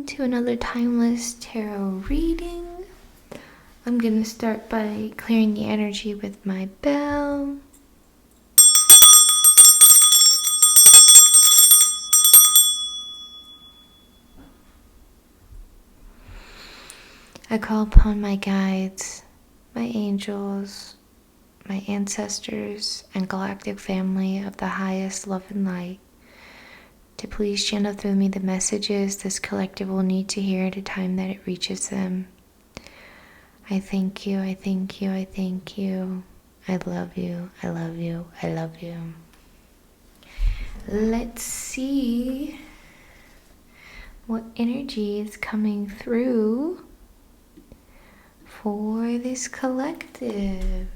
to another timeless tarot reading. I'm going to start by clearing the energy with my bell. I call upon my guides, my angels, my ancestors, and galactic family of the highest love and light to please channel through me the messages this collective will need to hear at a time that it reaches them. I thank you, I thank you, I thank you. I love you, I love you, I love you. Let's see what energy is coming through for this collective.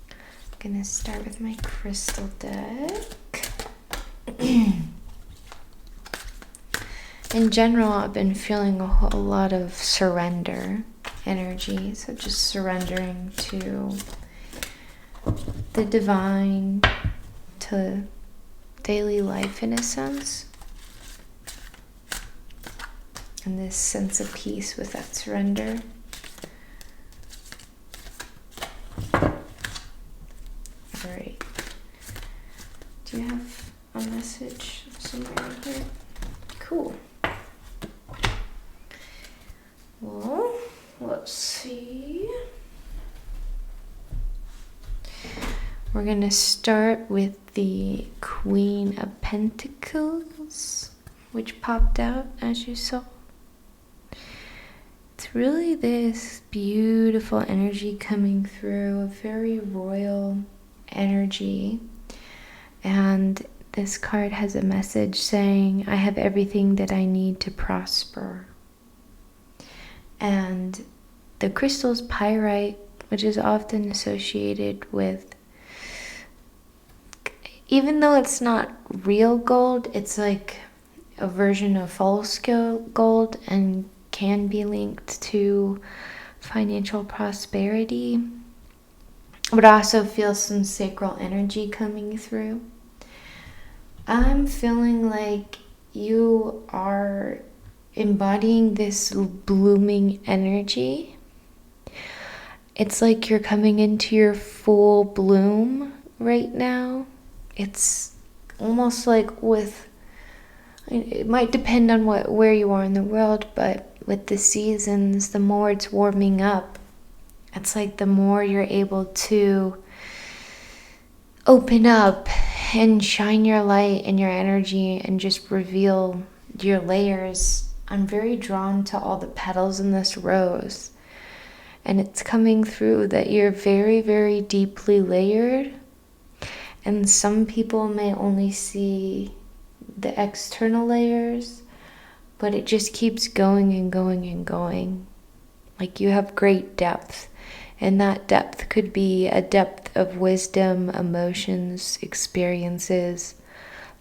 I'm gonna start with my crystal deck. In general, I've been feeling a whole lot of surrender energy, so just surrendering to the divine, to daily life in a sense, and this sense of peace with that surrender. All right. Do you have a message somewhere in here? Cool. Well, let's see. We're going to start with the Queen of Pentacles, which popped out as you saw. It's really this beautiful energy coming through, a very royal energy. And this card has a message saying, I have everything that I need to prosper. And the crystal's pyrite, which is often associated with, even though it's not real gold, it's like a version of false gold and can be linked to financial prosperity, but also feel some sacral energy coming through. I'm feeling like you are embodying this blooming energy. It's like you're coming into your full bloom right now. It's almost like it might depend on where you are in the world, but with the seasons, the more it's warming up, it's like the more you're able to open up and shine your light and your energy and just reveal your layers. I'm very drawn to all the petals in this rose, and it's coming through that you're very, very deeply layered, and some people may only see the external layers, but it just keeps going and going and going. Like you have great depth, and that depth could be a depth of wisdom, emotions, experiences,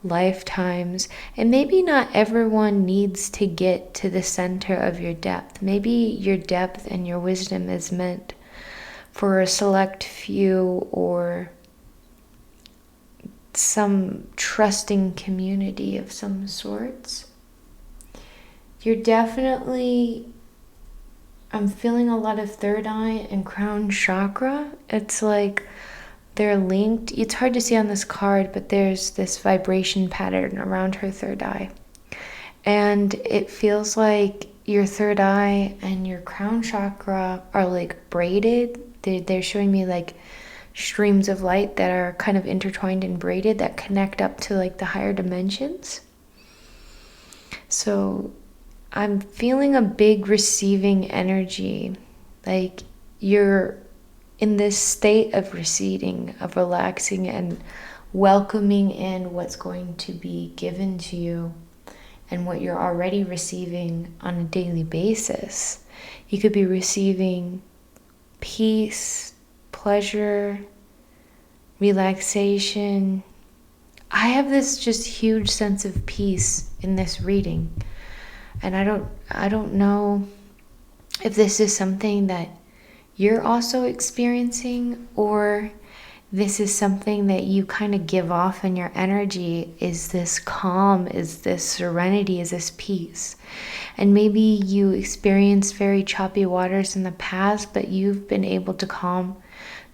lifetimes. And maybe not everyone needs to get to the center of your depth. Maybe your depth and your wisdom is meant for a select few or some trusting community of some sorts. You're definitely, I'm feeling a lot of third eye and crown chakra. It's like they're linked. It's hard to see on this card, but there's this vibration pattern around her third eye. And it feels like your third eye and your crown chakra are like braided. They're showing me like streams of light that are kind of intertwined and braided that connect up to like the higher dimensions. So I'm feeling a big receiving energy, like you're in this state of receding, of relaxing and welcoming in what's going to be given to you and what you're already receiving on a daily basis. You could be receiving peace, pleasure, relaxation. I have this just huge sense of peace in this reading. And I don't know if this is something that you're also experiencing, or this is something that you kind of give off in your energy, is this calm, is this serenity, is this peace. And maybe you experienced very choppy waters in the past, but you've been able to calm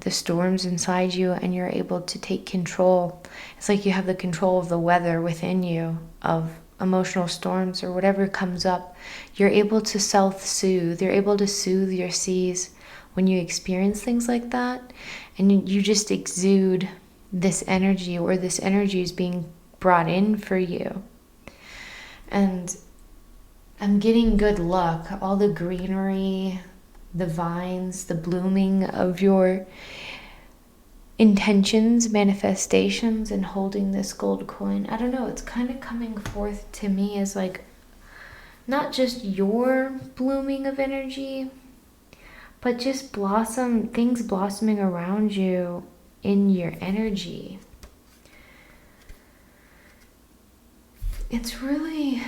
the storms inside you, and you're able to take control. It's like you have the control of the weather within you, of emotional storms or whatever comes up. You're able to self-soothe. You're able to soothe your seas when you experience things like that, and you just exude this energy, or this energy is being brought in for you. And I'm getting good luck, all the greenery, the vines, the blooming of your intentions, manifestations, and holding this gold coin. I don't know, it's kind of coming forth to me as like not just your blooming of energy, but just things blossoming around you in your energy. It's really,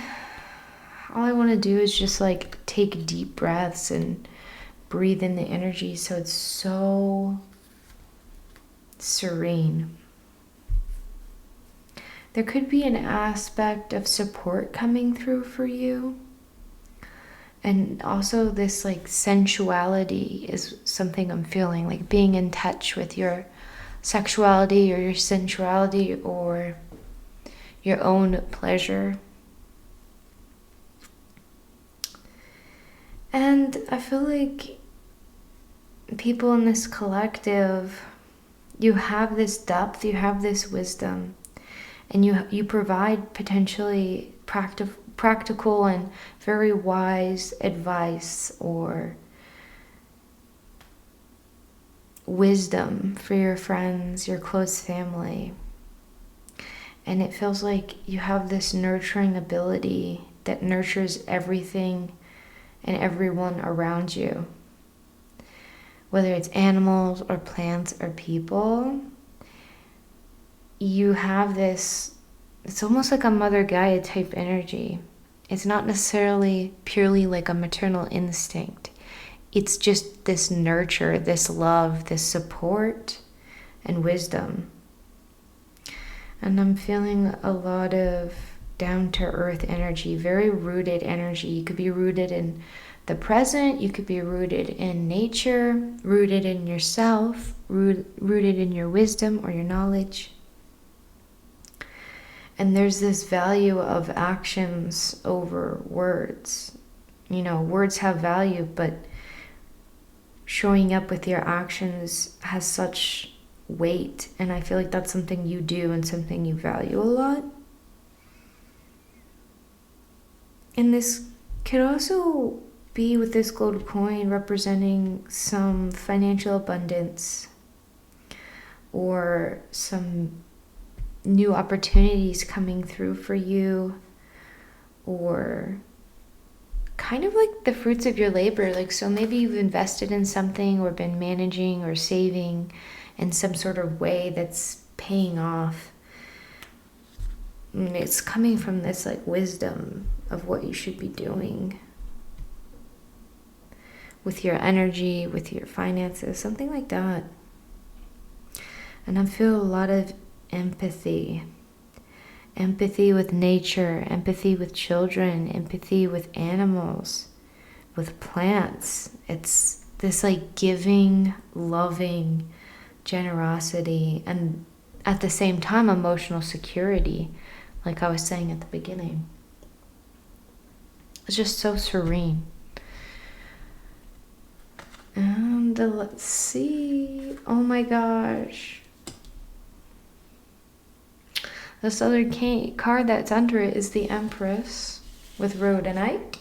all I want to do is just like take deep breaths and breathe in the energy, so it's so serene. There could be an aspect of support coming through for you. And also this like sensuality is something I'm feeling, like being in touch with your sexuality or your sensuality or your own pleasure. And I feel like people in this collective, you have this depth, you have this wisdom, and you provide potentially practical and very wise advice or wisdom for your friends, your close family. And it feels like you have this nurturing ability that nurtures everything and everyone around you. Whether it's animals or plants or people, you have this, it's almost like a Mother Gaia type energy. It's not necessarily purely like a maternal instinct. It's just this nurture, this love, this support and wisdom. And I'm feeling a lot of down-to-earth energy, very rooted energy. You could be rooted in the present, you could be rooted in nature, rooted in yourself, rooted in your wisdom or your knowledge. And there's this value of actions over words. You know, words have value, but showing up with your actions has such weight. And I feel like that's something you do and something you value a lot. And this could also be, with this gold coin, representing some financial abundance or some new opportunities coming through for you, or kind of like the fruits of your labor. Like, so maybe you've invested in something or been managing or saving in some sort of way that's paying off. And it's coming from this like wisdom of what you should be doing with your energy, with your finances, something like that. And I feel a lot of empathy with nature, empathy with children, empathy with animals, with plants. It's this like giving, loving generosity, and at the same time emotional security, like I was saying at the beginning. It's just so serene. And let's see, oh my gosh, this other card that's under it is the Empress with rhodonite.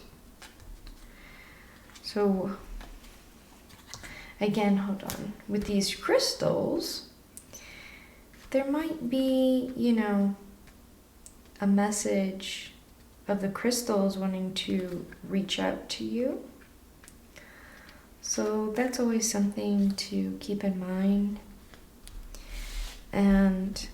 So again, hold on, with these crystals, there might be, you know, a message of the crystals wanting to reach out to you. So that's always something to keep in mind. And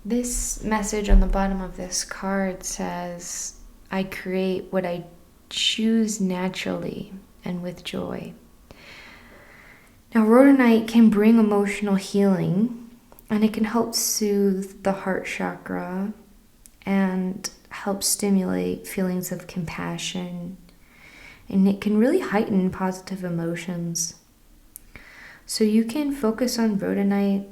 this message on the bottom of this card says, I create what I choose naturally and with joy. Now, rhodonite can bring emotional healing, and it can help soothe the heart chakra and help stimulate feelings of compassion, and it can really heighten positive emotions. So you can focus on rhodonite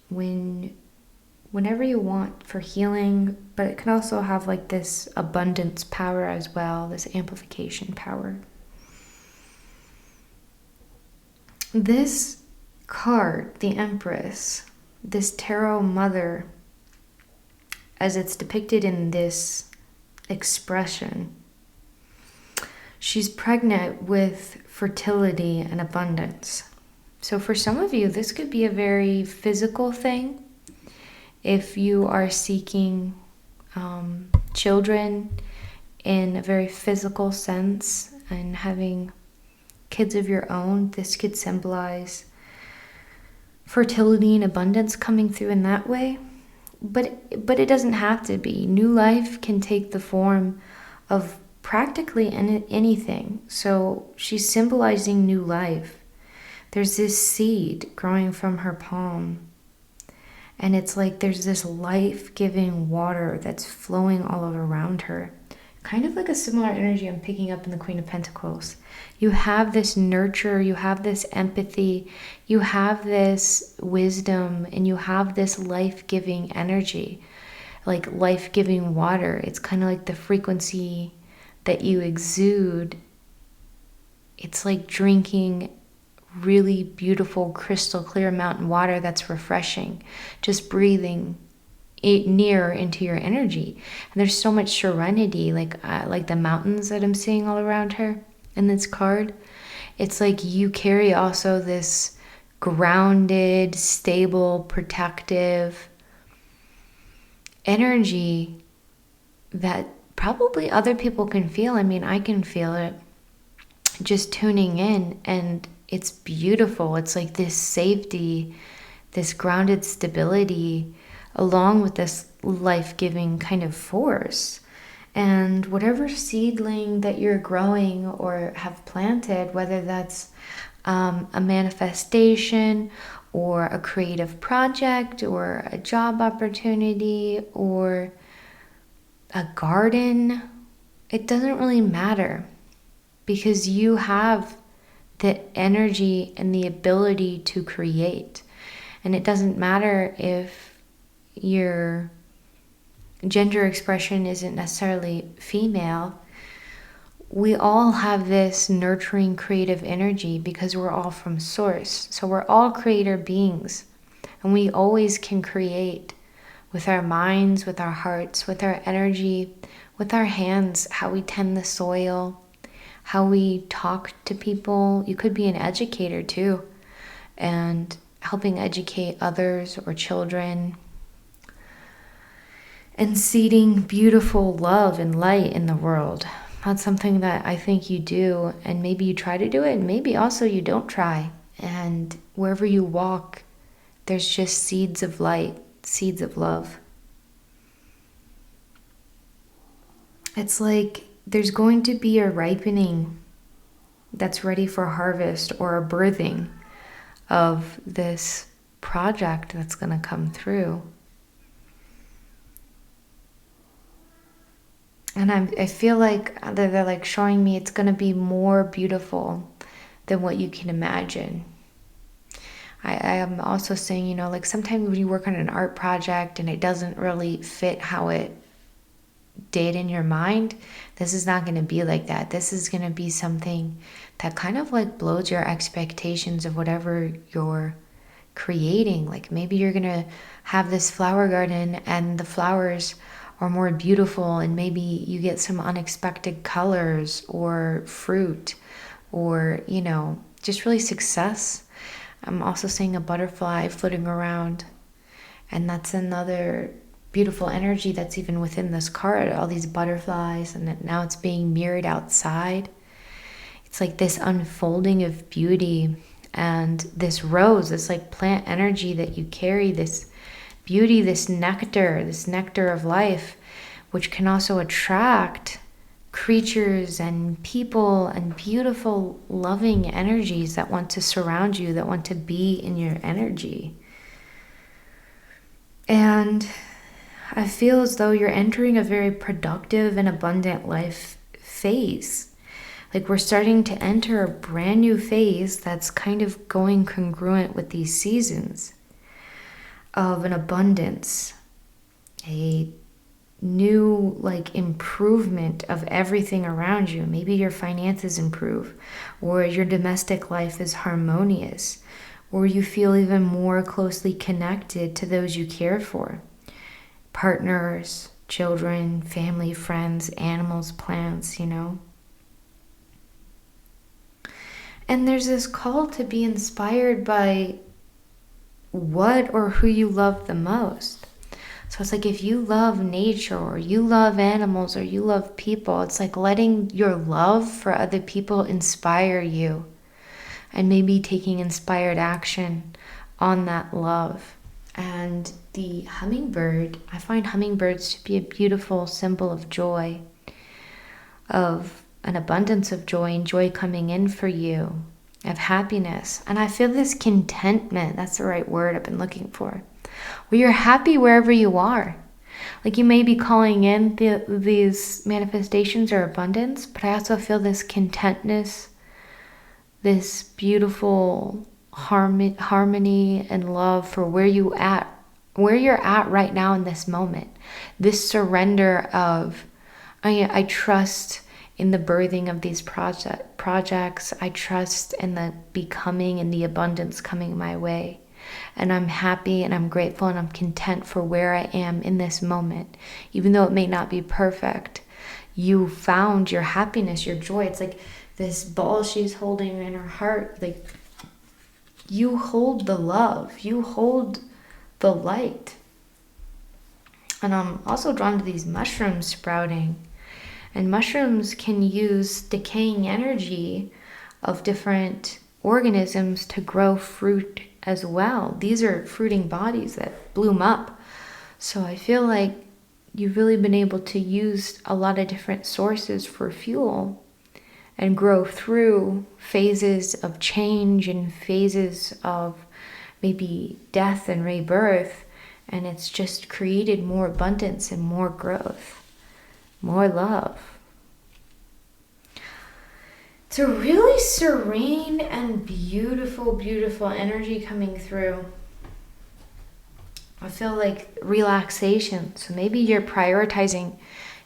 whenever you want for healing, but it can also have like this abundance power as well, this amplification power. This card, the Empress, this tarot mother, as it's depicted in this expression, she's pregnant with fertility and abundance. So for some of you, this could be a very physical thing. If you are seeking children in a very physical sense and having kids of your own, this could symbolize fertility and abundance coming through in that way. But it doesn't have to be. New life can take the form of practically anything. So she's symbolizing new life. There's this seed growing from her palm. And it's like there's this life-giving water that's flowing all around her. Kind of like a similar energy I'm picking up in the Queen of Pentacles. You have this nurture, you have this empathy, you have this wisdom, and you have this life-giving energy, like life-giving water. It's kind of like the frequency that you exude. It's like drinking really beautiful, crystal clear mountain water that's refreshing. Just breathing it near into your energy. And there's so much serenity, like the mountains that I'm seeing all around her in this card. It's like you carry also this grounded, stable, protective energy that probably other people can feel. I mean, I can feel it just tuning in, and it's beautiful. It's like this safety, this grounded stability, along with this life-giving kind of force. And whatever seedling that you're growing or have planted, whether that's a manifestation or a creative project or a job opportunity or a garden, it doesn't really matter, because you have the energy and the ability to create. And it doesn't matter if your gender expression isn't necessarily female. We all have this nurturing creative energy because we're all from source. So we're all creator beings, and we always can create with our minds, with our hearts, with our energy, with our hands, how we tend the soil, how we talk to people. You could be an educator too, and helping educate others or children, and seeding beautiful love and light in the world. That's something that I think you do, and maybe you try to do it, and maybe also you don't try. And wherever you walk, there's just seeds of light, seeds of love. It's like there's going to be a ripening that's ready for harvest, or a birthing of this project that's going to come through. And I feel like they're like showing me it's going to be more beautiful than what you can imagine. I am also saying, you know, like sometimes when you work on an art project and it doesn't really fit how it did in your mind, this is not going to be like that. This is going to be something that kind of like blows your expectations of whatever you're creating. Like maybe you're going to have this flower garden and the flowers are more beautiful, and maybe you get some unexpected colors or fruit, or, you know, just really success. I'm also seeing a butterfly floating around, and that's another beautiful energy that's even within this card, all these butterflies, and now it's being mirrored outside. It's like this unfolding of beauty, and this rose, this like plant energy that you carry, this beauty, this nectar of life, which can also attract creatures and people and beautiful, loving energies that want to surround you, that want to be in your energy. And I feel as though you're entering a very productive and abundant life phase. Like we're starting to enter a brand new phase that's kind of going congruent with these seasons of an abundance, a new improvement of everything around you. Maybe your finances improve, or your domestic life is harmonious, or you feel even more closely connected to those you care for. Partners, children, family, friends, animals, plants, And there's this call to be inspired by what or who you love the most. So it's like if you love nature, or you love animals, or you love people, it's like letting your love for other people inspire you, and maybe taking inspired action on that love. And the hummingbird, I find hummingbirds to be a beautiful symbol of joy, of an abundance of joy, and joy coming in for you, of happiness. And I feel this contentment, that's the right word I've been looking for, where you're happy wherever you are. Like you may be calling in these manifestations or abundance, but I also feel this contentness, this beautiful harmony and love for where you're at right now in this moment. This surrender of, I trust in the birthing of these projects. I trust in the becoming and the abundance coming my way. And I'm happy and I'm grateful and I'm content for where I am in this moment. Even though it may not be perfect, you found your happiness, your joy. It's like this ball she's holding in her heart. Like you hold the love, you hold the light. And I'm also drawn to these mushrooms sprouting. And mushrooms can use decaying energy of different organisms to grow fruit as well. These are fruiting bodies that bloom up. So I feel like you've really been able to use a lot of different sources for fuel and grow through phases of change and phases of maybe death and rebirth. And it's just created more abundance and more growth, more love. It's a really serene and beautiful, beautiful energy coming through. I feel like relaxation. So maybe you're prioritizing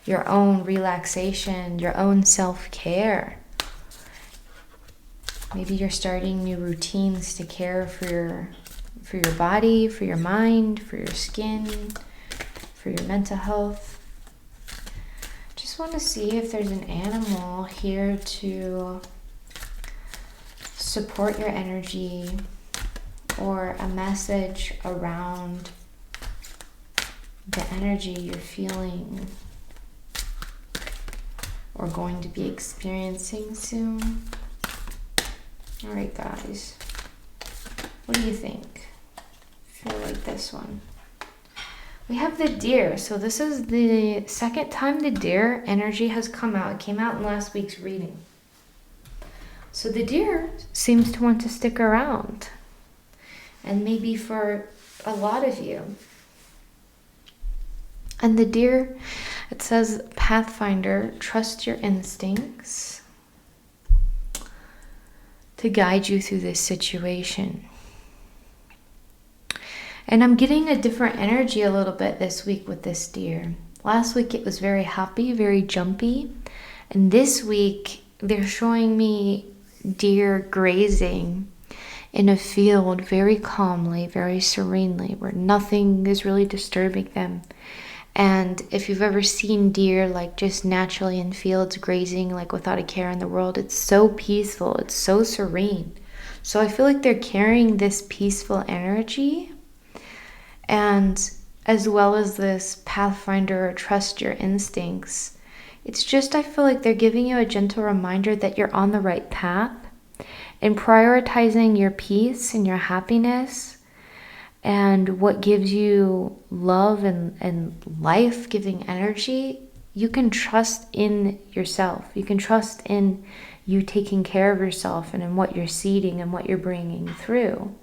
your own relaxation, your own self-care. Maybe you're starting new routines to care for your body, for your mind, for your skin, for your mental health. Just want to see if there's an animal here to support your energy, or a message around the energy you're feeling or going to be experiencing soon. All right, guys, what do you think? I feel like this one. We have the deer. So this is the second time the deer energy has come out. It came out in last week's reading. So the deer seems to want to stick around. And maybe for a lot of you. And the deer, it says, Pathfinder, trust your instincts to guide you through this situation. And I'm getting a different energy a little bit this week with this deer. Last week it was very happy, very jumpy. And this week they're showing me deer grazing in a field very calmly, very serenely, where nothing is really disturbing them. And if you've ever seen deer like just naturally in fields grazing, like without a care in the world, it's so peaceful, it's so serene. So I feel like they're carrying this peaceful energy. And as well as this Pathfinder, or trust your instincts, it's just, I feel like they're giving you a gentle reminder that you're on the right path and prioritizing your peace and your happiness and what gives you love and life-giving energy. you can trust in yourself. You can trust in you taking care of yourself and in what you're seeding and what you're bringing through.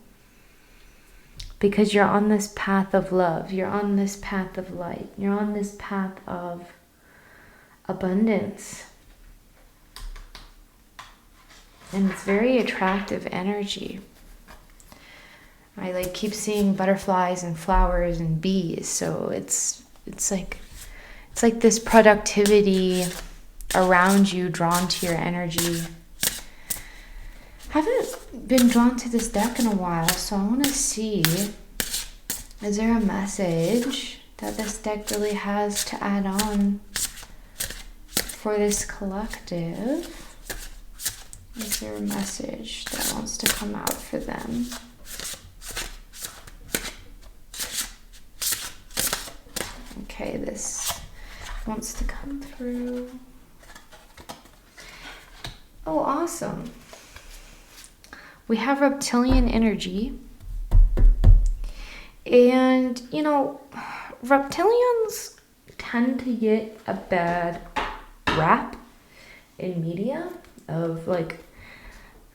Because you're on this path of love. You're on this path of light. You're on this path of abundance. And it's very attractive energy. I like keep seeing butterflies and flowers and bees. So it's like this productivity around you, drawn to your energy. I haven't been drawn to this deck in a while, so I want to see, is there a message that this deck really has to add on for this collective? Is there a message that wants to come out for them? Okay, this wants to come through. Oh, awesome. We have reptilian energy. And, you know, reptilians tend to get a bad rap in media of like,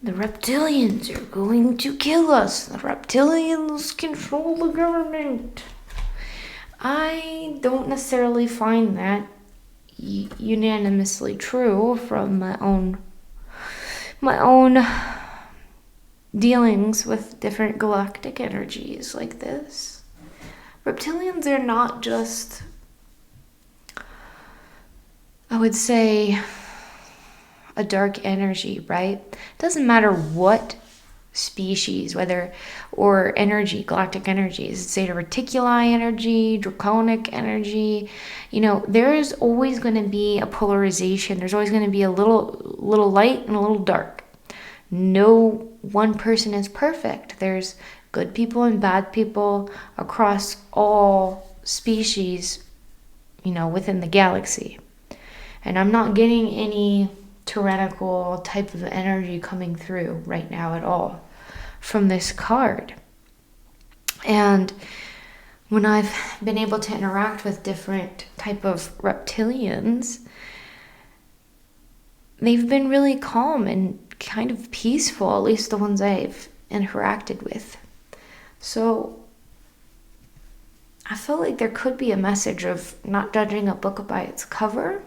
the reptilians are going to kill us. The reptilians control the government. I don't necessarily find that unanimously true from my own dealings with different galactic energies like this. Reptilians are not just, I would say, a dark energy, right? It doesn't matter what species, whether, or energy, galactic energies, Zeta Reticuli energy, Draconic energy, you know, there is always going to be a polarization. There's always going to be a little light and a little dark. No one person is perfect. There's good people and bad people across all species, you know, within the galaxy. And I'm not getting any tyrannical type of energy coming through right now at all from this card. And when I've been able to interact with different type of reptilians, they've been really calm and kind of peaceful, at least the ones I've interacted with. So I feel like there could be a message of not judging a book by its cover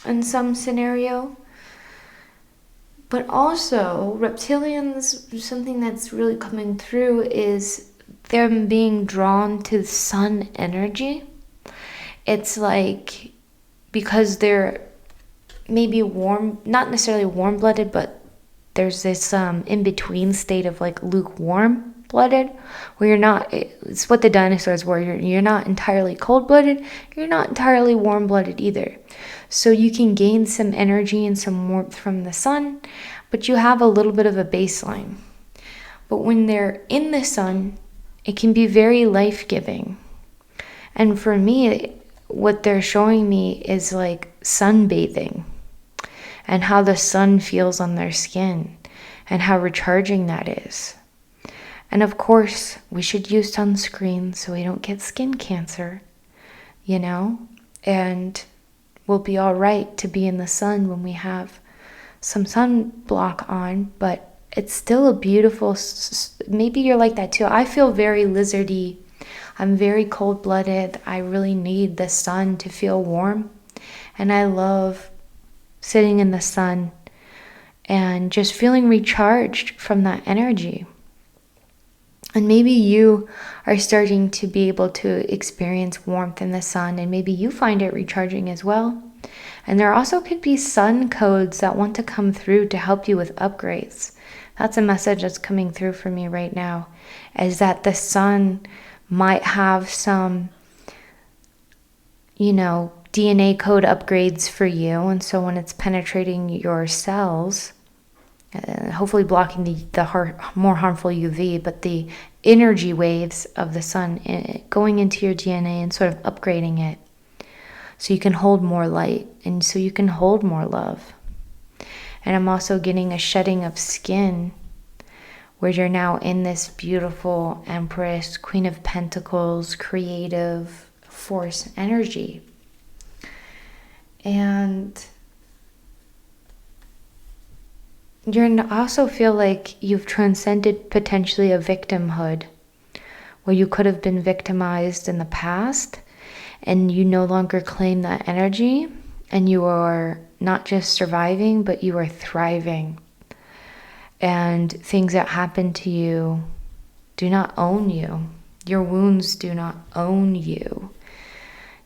in some scenario. But also, reptilians, something that's really coming through is them being drawn to sun energy. It's like, because they're maybe warm, not necessarily warm-blooded, but there's this in-between state of like lukewarm-blooded, where you're not, it's what the dinosaurs were, you're not entirely cold-blooded, you're not entirely warm-blooded either. So you can gain some energy and some warmth from the sun, but you have a little bit of a baseline. But when they're in the sun, it can be very life-giving. And for me, what they're showing me is like sunbathing, and how the sun feels on their skin, and how recharging that is. And of course, we should use sunscreen so we don't get skin cancer, you know? And we'll be all right to be in the sun when we have some sunblock on, but it's still a beautiful, maybe you're like that too. I feel very lizardy. I'm very cold-blooded. I really need the sun to feel warm. And I love sitting in the sun and just feeling recharged from that energy. And maybe you are starting to be able to experience warmth in the sun, and maybe you find it recharging as well. And there also could be sun codes that want to come through to help you with upgrades. That's a message that's coming through for me right now, is that the sun might have some, you know, DNA code upgrades for you. And so when it's penetrating your cells, hopefully blocking the more harmful UV, but the energy waves of the sun going into your DNA and sort of upgrading it, so you can hold more light and so you can hold more love. And I'm also getting a shedding of skin, where you're now in this beautiful Empress, Queen of Pentacles, creative force energy. And you also feel like you've transcended potentially a victimhood, where you could have been victimized in the past, and you no longer claim that energy, and you are not just surviving, but you are thriving. And things that happen to you do not own you. Your wounds do not own you.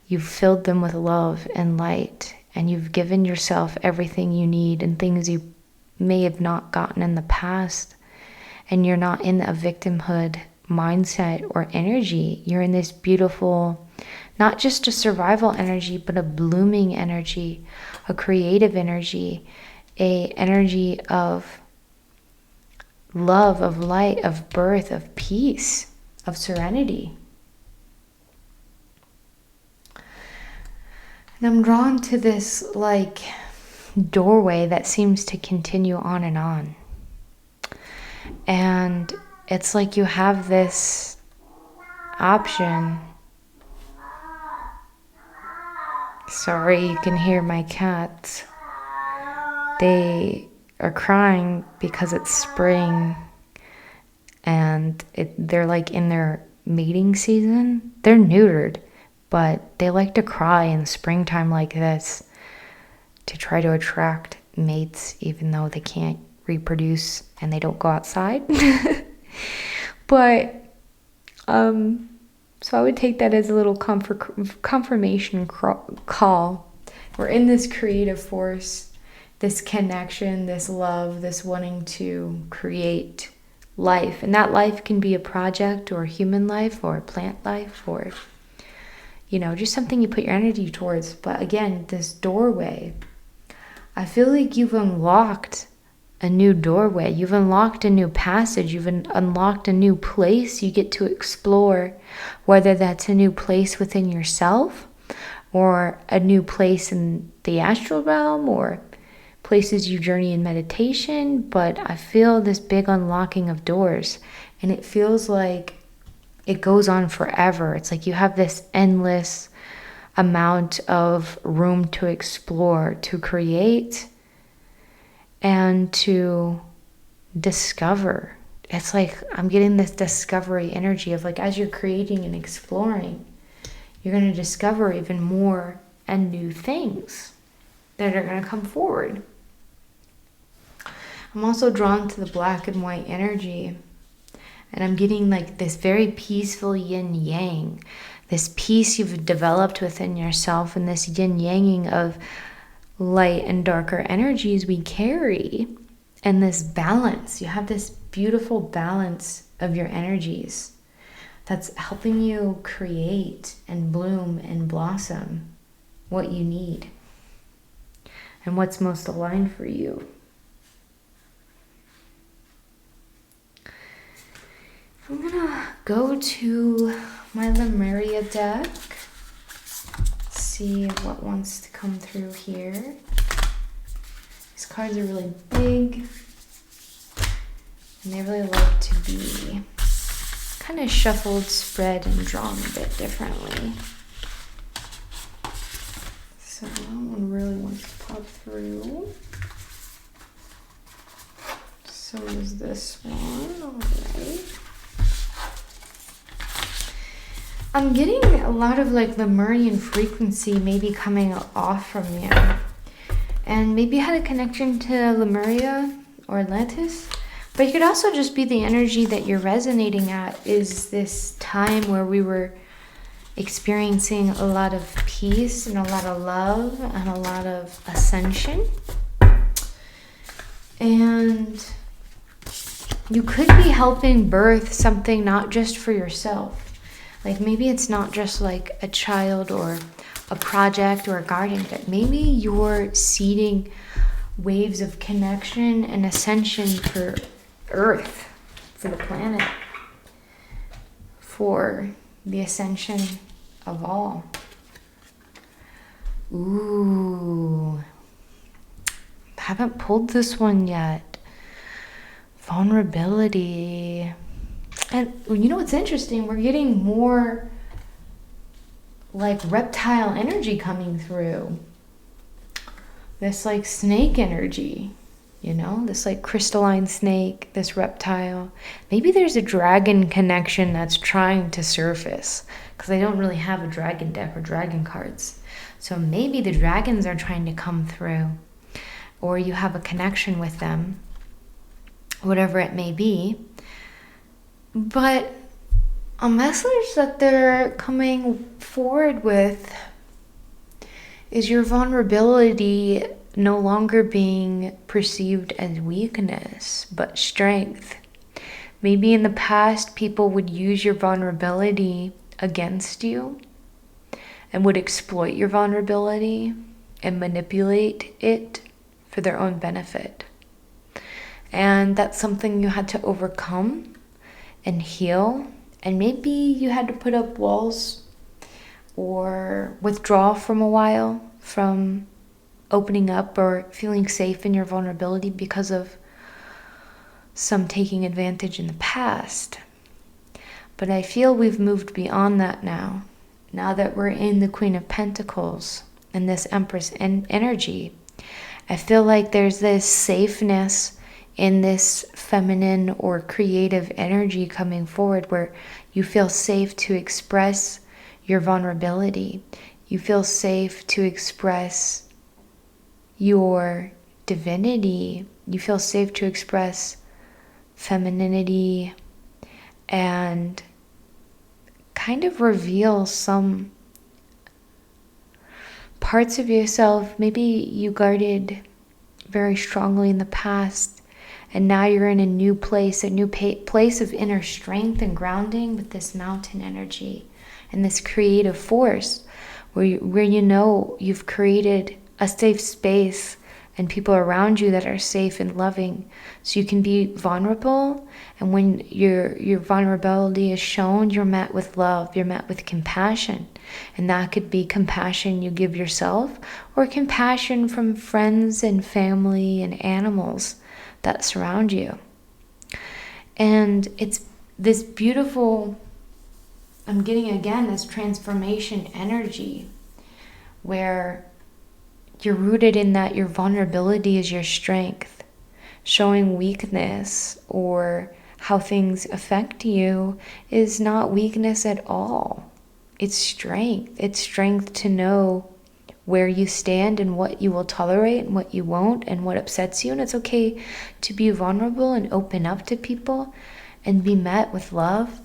You've filled them with love and light, and you've given yourself everything you need and things you may have not gotten in the past. And you're not in a victimhood mindset or energy. You're in this beautiful, not just a survival energy, but a blooming energy, a creative energy, a energy of love, of light, of birth, of peace, of serenity. And I'm drawn to this like doorway that seems to continue on and on. And it's like you have this option. Sorry, you can hear my cats. They are crying because it's spring and they're like in their mating season. They're neutered, but they like to cry in springtime like this to try to attract mates, even though they can't reproduce and they don't go outside. But so I would take that as a little confirmation call. We're in this creative force, this connection, this love, this wanting to create life. And that life can be a project or a human life or a plant life or, just something you put your energy towards. But again, this doorway, I feel like you've unlocked a new doorway. You've unlocked a new passage. You've unlocked a new place you get to explore, whether that's a new place within yourself or a new place in the astral realm or places you journey in meditation. But I feel this big unlocking of doors, and it feels like it goes on forever. It's like you have this endless amount of room to explore, to create, and to discover. It's like I'm getting this discovery energy of like as you're creating and exploring, you're going to discover even more and new things that are going to come forward. I'm also drawn to the black and white energy, and I'm getting like this very peaceful yin yang, this peace you've developed within yourself, and this yin yanging of light and darker energies we carry, and this balance. You have this beautiful balance of your energies that's helping you create and bloom and blossom what you need and what's most aligned for you. I'm gonna go to my Lemuria deck, see what wants to come through here. These cards are really big, and they really like to be kind of shuffled, spread, and drawn a bit differently. So that one really wants to pop through. So is this one. Alright. I'm getting a lot of like Lemurian frequency maybe coming off from you. And maybe you had a connection to Lemuria or Atlantis. But it could also just be the energy that you're resonating at is this time where we were experiencing a lot of peace and a lot of love and a lot of ascension. And you could be helping birth something not just for yourself. Like maybe it's not just like a child or a project or a garden, but maybe you're seeding waves of connection and ascension for Earth, for the planet, for the ascension of all. Ooh, haven't pulled this one yet. Vulnerability. And you know what's interesting? We're getting more like reptile energy coming through. this like snake energy, you know, this like crystalline snake, this reptile. Maybe there's a dragon connection that's trying to surface, because I don't really have a dragon deck or dragon cards. So maybe the dragons are trying to come through, or you have a connection with them, whatever it may be. But a message that they're coming forward with is your vulnerability no longer being perceived as weakness, but strength. Maybe in the past, people would use your vulnerability against you and would exploit your vulnerability and manipulate it for their own benefit. And that's something you had to overcome and heal. And maybe you had to put up walls or withdraw from a while from opening up or feeling safe in your vulnerability because of some taking advantage in the past. But I feel we've moved beyond that now. Now that we're in the Queen of Pentacles and this Empress energy, I feel like there's this safeness in this feminine or creative energy coming forward where you feel safe to express your vulnerability. You feel safe to express your divinity. You feel safe to express femininity and kind of reveal some parts of yourself maybe you guarded very strongly in the past, and now you're in a new place, place of inner strength and grounding with this mountain energy and this creative force where you know you've created a safe space and people around you that are safe and loving, so you can be vulnerable. And when your vulnerability is shown, you're met with love, you're met with compassion. And that could be compassion you give yourself, or compassion from friends and family and animals that surround you. And it's this beautiful, I'm getting again this transformation energy where you're rooted in that your vulnerability is your strength. Showing weakness or how things affect you is not weakness at all. It's strength. It's strength to know where you stand and what you will tolerate and what you won't and what upsets you. And it's okay to be vulnerable and open up to people and be met with love.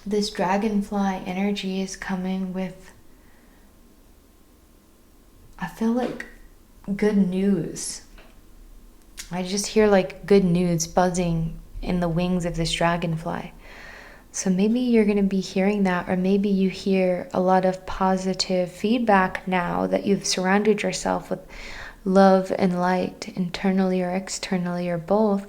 This dragonfly energy is coming with, I feel like, good news. I just hear like good news buzzing in the wings of this dragonfly. So maybe you're going to be hearing that, or maybe you hear a lot of positive feedback now that you've surrounded yourself with love and light, internally or externally or both,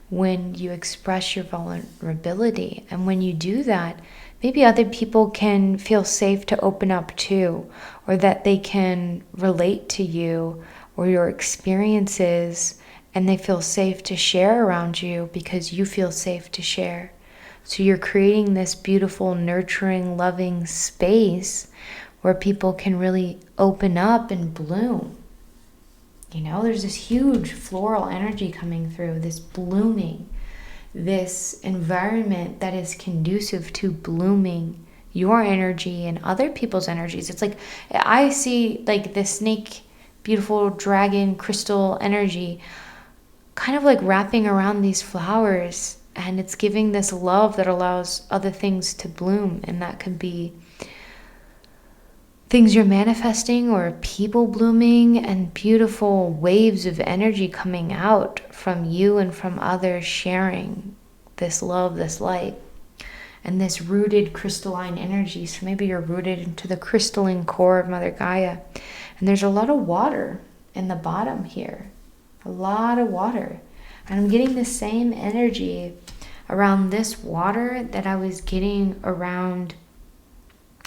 when you express your vulnerability. And when you do that, maybe other people can feel safe to open up too, or that they can relate to you or your experiences, and they feel safe to share around you because you feel safe to share. So you're creating this beautiful, nurturing, loving space where people can really open up and bloom. You know, there's this huge floral energy coming through, this blooming, this environment that is conducive to blooming your energy and other people's energies. It's like, I see like this snake, beautiful dragon crystal energy kind of like wrapping around these flowers, and it's giving this love that allows other things to bloom. And that could be things you're manifesting or people blooming, and beautiful waves of energy coming out from you and from others, sharing this love, this light, and this rooted crystalline energy. So maybe you're rooted into the crystalline core of Mother Gaia. And there's a lot of water in the bottom here, a lot of water. And I'm getting the same energy around this water that I was getting around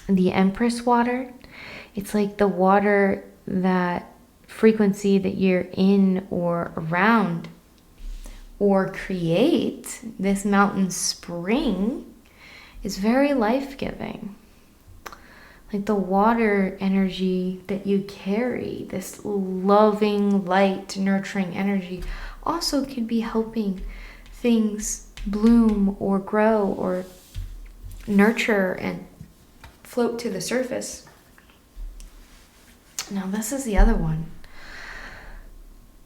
the Empress water. It's like the water, that frequency that you're in or around or create, this mountain spring, is very life-giving. Like the water energy that you carry, this loving, light, nurturing energy, also could be helping things bloom or grow or nurture and float to the surface. Now this is the other one,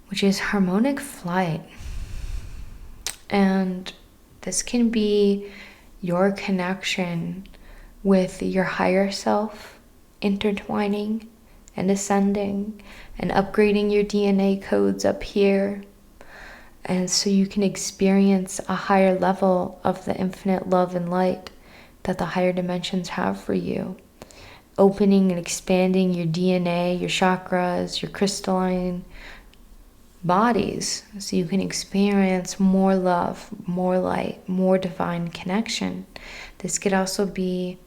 which is harmonic flight. And this can be your connection with your higher self intertwining and ascending and upgrading your DNA codes up here. And so you can experience a higher level of the infinite love and light that the higher dimensions have for you. Opening and expanding your DNA, your chakras, your crystalline bodies, so you can experience more love, more light, more divine connection. This could also be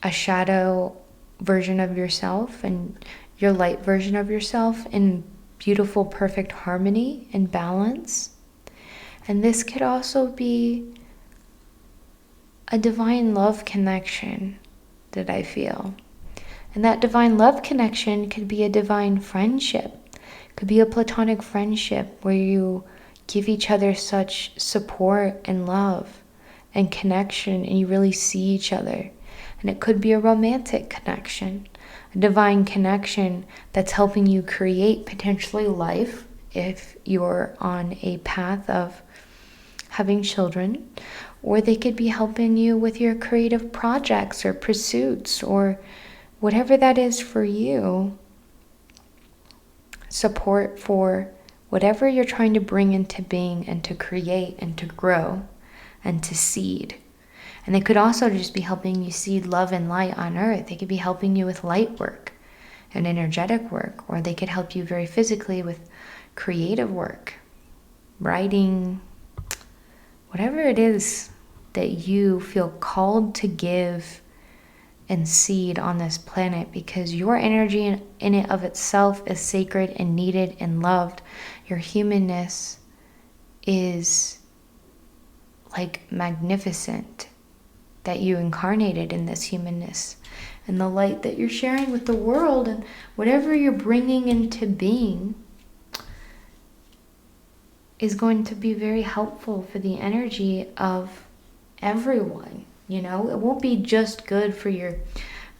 a shadow version of yourself and your light version of yourself in beautiful, perfect harmony and balance. And this could also be a divine love connection that I feel. And that divine love connection could be a divine friendship. Could be a platonic friendship where you give each other such support and love and connection, and you really see each other. And it could be a romantic connection, a divine connection that's helping you create potentially life if you're on a path of having children, or they could be helping you with your creative projects or pursuits or whatever that is for you. Support for whatever you're trying to bring into being and to create and to grow and to seed. And they could also just be helping you seed love and light on earth. They could be helping you with light work and energetic work, or they could help you very physically with creative work, writing, whatever it is that you feel called to give and seed on this planet, because your energy in it of itself is sacred and needed and loved. Your humanness is like magnificent, that you incarnated in this humanness, and the light that you're sharing with the world and whatever you're bringing into being is going to be very helpful for the energy of everyone. You know, it won't be just good for your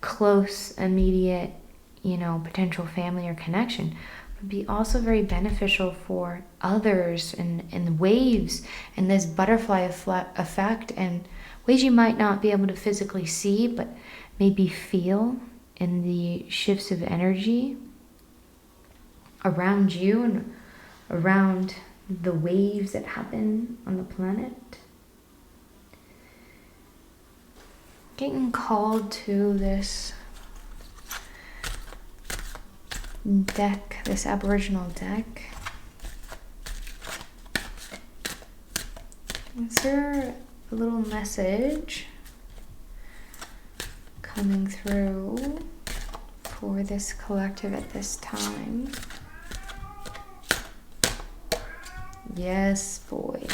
close, immediate, potential family or connection, but be also very beneficial for others and waves and this butterfly effect and ways you might not be able to physically see, but maybe feel in the shifts of energy around you and around the waves that happen on the planet. Getting called to this deck, this Aboriginal deck. Is there a little message coming through for this collective at this time? Yes, boy.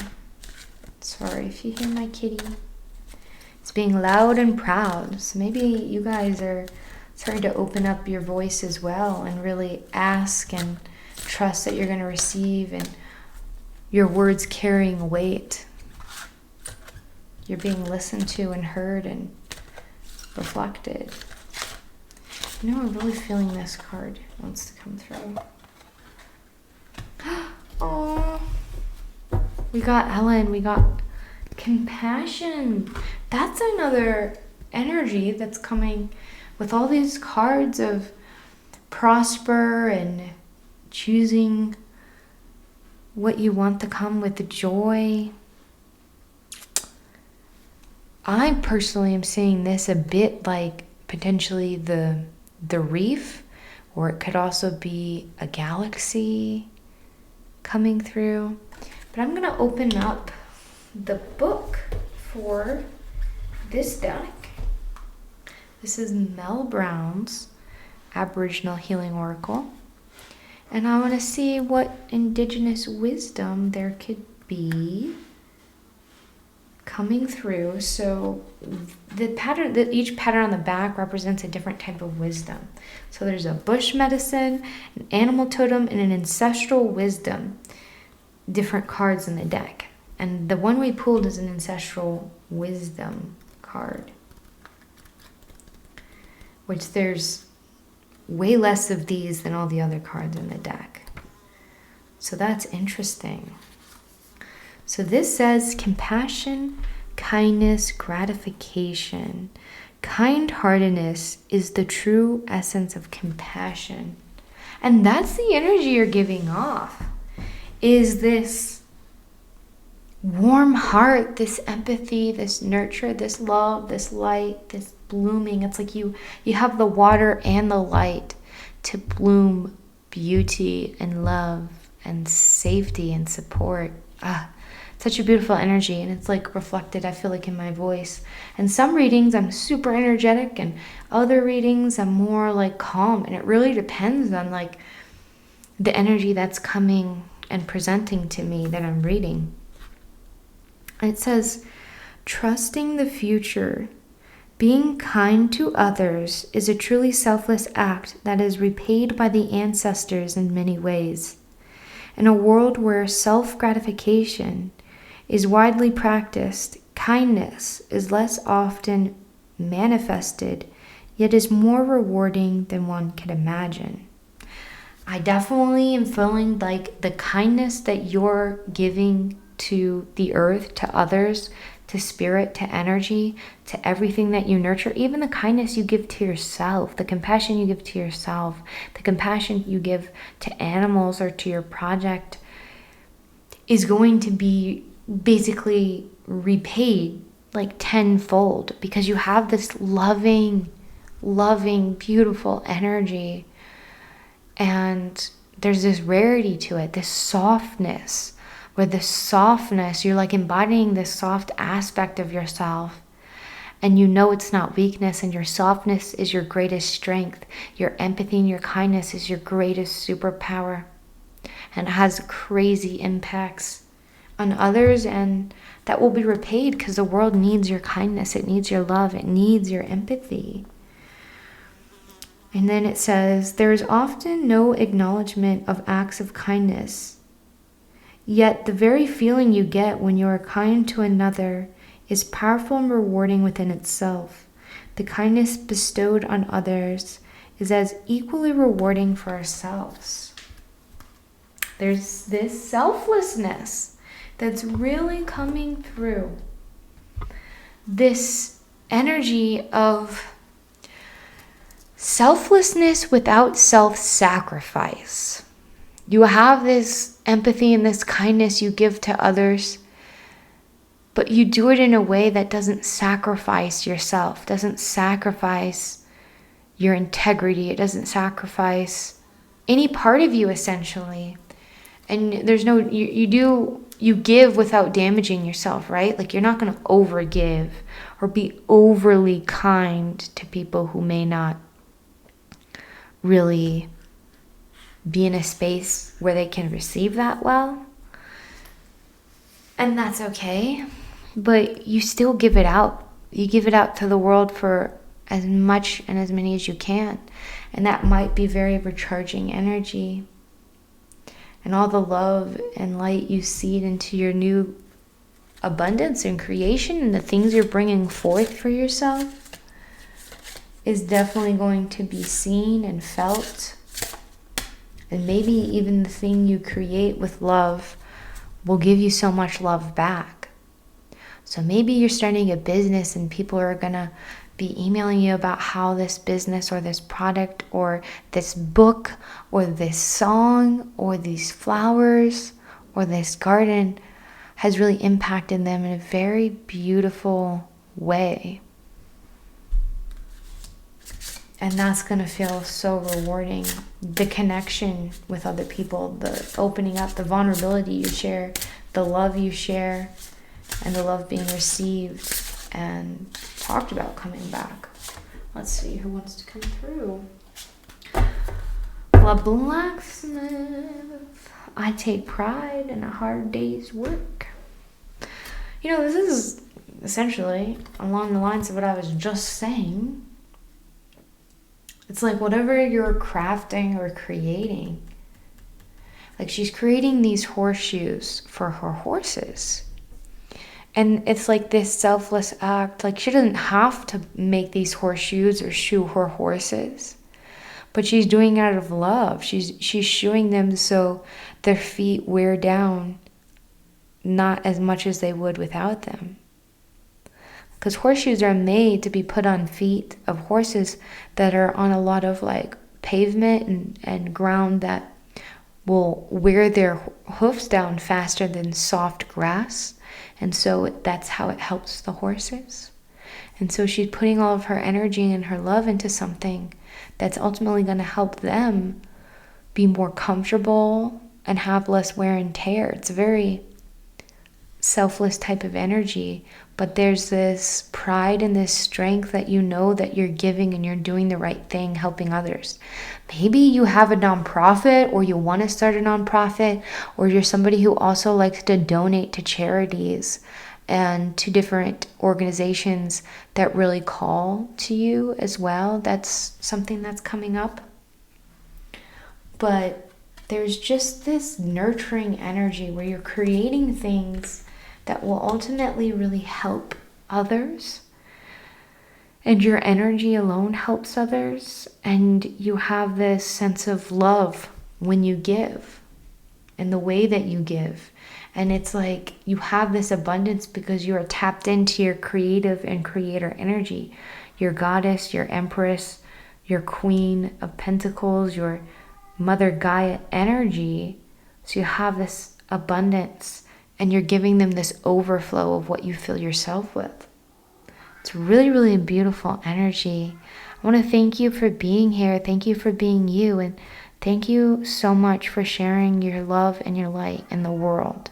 Sorry if you hear my kitty. It's being loud and proud. So maybe you guys are starting to open up your voice as well and really ask and trust that you're going to receive, and your words carrying weight. You're being listened to and heard and reflected. I'm really feeling this card wants to come through. Oh, we got Ellen. We got compassion. That's another energy that's coming with all these cards of prosper and choosing what you want to come with the joy. I personally am seeing this a bit like potentially the reef, or it could also be a galaxy coming through. But I'm going to open up the book for this deck. This is Mel Brown's Aboriginal Healing Oracle. And I want to see what Indigenous wisdom there could be coming through. So the pattern, that each pattern on the back represents a different type of wisdom. So there's a bush medicine, an animal totem, and an ancestral wisdom. Different cards in the deck. And the one we pulled is an ancestral wisdom card, which there's way less of these than all the other cards in the deck. So that's interesting. So this says compassion, kindness, gratification. Kind-heartedness is the true essence of compassion. And that's the energy you're giving off, is this warm heart, this empathy, this nurture, this love, this light, this blooming. It's like you have the water and the light to bloom beauty and love and safety and support. Such a beautiful energy, and it's like reflected, I feel like, in my voice. And some readings I'm super energetic, and other readings I'm more like calm, and it really depends on like the energy that's coming and presenting to me that I'm reading. It says, trusting the future, being kind to others is a truly selfless act that is repaid by the ancestors in many ways. In a world where self-gratification is widely practiced, kindness is less often manifested, yet is more rewarding than one could imagine. I definitely am feeling like the kindness that you're giving to the earth, to others, to spirit, to energy, to everything that you nurture, even the kindness you give to yourself, the compassion you give to yourself, the compassion you give to animals or to your project, is going to be basically repaid like tenfold, because you have this loving, beautiful energy, and there's this rarity to it, this softness, where the softness, you're like embodying this soft aspect of yourself, and you know it's not weakness, and your softness is your greatest strength. Your empathy and your kindness is your greatest superpower, and it has crazy impacts on others, and that will be repaid because the world needs your kindness, it needs your love, it needs your empathy. And then it says, there is often no acknowledgement of acts of kindness, yet the very feeling you get when you are kind to another is powerful and rewarding within itself. The kindness bestowed on others is as equally rewarding for ourselves. There's this selflessness that's really coming through. This energy of selflessness without self-sacrifice. You have this empathy and this kindness you give to others, but you do it in a way that doesn't sacrifice yourself, doesn't sacrifice your integrity, it doesn't sacrifice any part of you, essentially. And there's no, you give without damaging yourself, right? Like, you're not going to overgive or be overly kind to people who may not really be in a space where they can receive that well. And that's okay, but you still give it out. You give it out to the world for as much and as many as you can. And that might be very recharging energy. And all the love and light you seed into your new abundance and creation and the things you're bringing forth for yourself is definitely going to be seen and felt. And maybe even the thing you create with love will give you so much love back. So maybe you're starting a business and people are gonna be emailing you about how this business or this product or this book or this song or these flowers or this garden has really impacted them in a very beautiful way. And that's going to feel so rewarding. The connection with other people, the opening up, the vulnerability you share, the love you share, and the love being received and talked about coming back. Let's see who wants to come through. The blacksmith. I take pride in a hard day's work. You know, this is essentially, along the lines of what I was just saying, it's like whatever you're crafting or creating, like she's creating these horseshoes for her horses. And it's like this selfless act. Like she doesn't have to make these horseshoes or shoe her horses, but she's doing it out of love. She's shoeing them so their feet wear down not as much as they would without them. Because horseshoes are made to be put on feet of horses that are on a lot of like pavement and ground that will wear their hoofs down faster than soft grass. And so that's how it helps the horses. And so she's putting all of her energy and her love into something that's ultimately going to help them be more comfortable and have less wear and tear. It's a very selfless type of energy, but there's this pride and this strength that you know that you're giving and you're doing the right thing, helping others. Maybe you have a nonprofit, or you want to start a nonprofit, or you're somebody who also likes to donate to charities and to different organizations that really call to you as well. That's something that's coming up. But there's just this nurturing energy where you're creating things that will ultimately really help others. And your energy alone helps others. And you have this sense of love when you give and the way that you give. And it's like you have this abundance because you are tapped into your creative and creator energy. Your goddess, your empress, your queen of pentacles, your Mother Gaia energy. So you have this abundance and you're giving them this overflow of what you fill yourself with. It's really, really beautiful energy. I want to thank you for being here. Thank you for being you. And thank you so much for sharing your love and your light in the world.